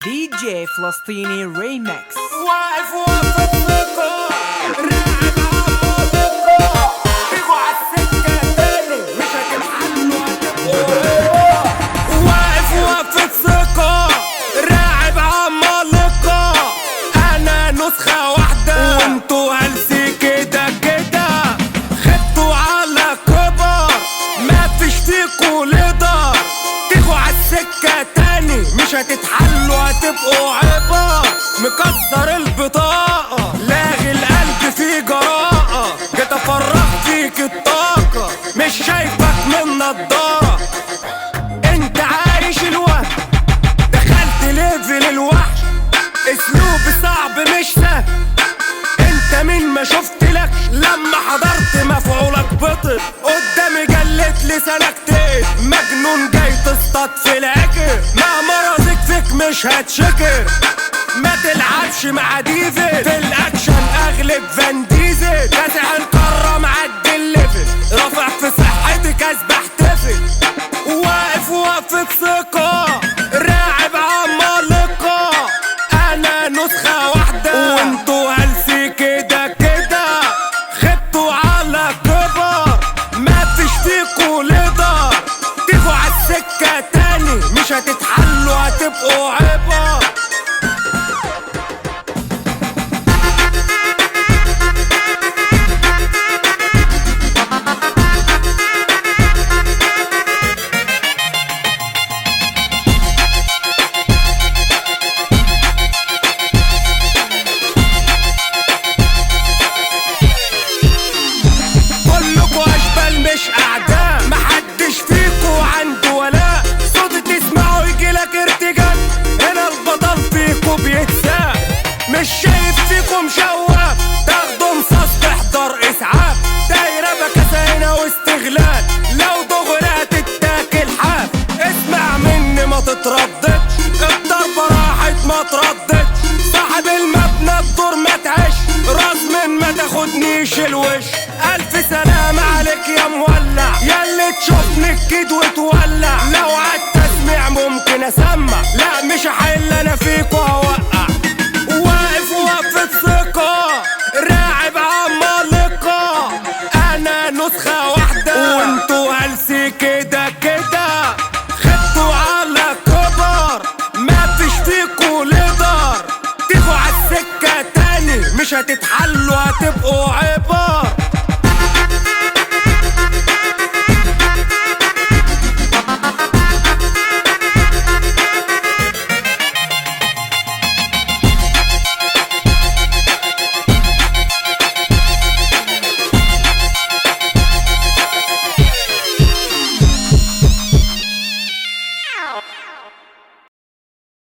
دي جي فلسطيني ريمكس. واقف وقفة ثقة راعب عمالقة بيجوا عالسكة تاني مش هتتحلوا هتبقوا. واقف وقفة ثقة راعب عمالقة أنا نسخة واحدة وانتوا هلسي كده كده خدتوا على كبر مفيش فيكوا ليدر تيجوا عالسكة تاني مش هتتحلوا هتبقوا عبر. مكسر البطاقة لاغي القلب فيه جراءة جيت افرغ فيك الطاقة مش شايفك من نضارة انت عايش الوهم دخلت ليفل الوحش اسلوبي صعب مش سهل انت مين ما شفتلك لما حضرت مفعولك بطل قدامي جلت لسانك تقل مجنون جاي تصطاد في العكر مهما راسك فيك مش هتشكر ما تلعبش مع ديفيد في الاكشن اغلب فان ديزل كاسح القارة معدي الليفل رافع في صحتي كسب احتفل واقف وقفة ثقة راعب عمالقة انا نسخة واحدة وانتوا هلسي كده كده خدتوا على كبر مفيش فيكوا ليدر تيجوا عالسكة تاني مش هتتحلوا هتبقوا عبر. كلكوا اشبال مش اعداء محدش فيكوا عنده ولاء صوتي تسمعه يجيلك ارتجال هنا البطل فيكوا بيتساق مش شايف فيكوا مشوق تاخدوا مصاص تحضر اسعاف دايرة بكاسة هنا واستغلال لو دغري هتتاكل حاف اسمع مني ما تترددش الضربة راحت ما ترددش صاحب المبنى الدور ما تعيش راس من ما تاخدنيش الوش الف سلام عليك يا مولع ياللي تشوفني الكيد وتولع لو عالتسميع ممكن اسمع لا مش هحل انا فيك وهوقع واقف وقفة ثقة راعب عمالقة انا نسخة واحدة وانتوا هلسي كده كده خدتوا على كبر مفيش فيكوا ليدر تيجوا عالسكة تاني مش هتتحلوا هتبقوا عبر.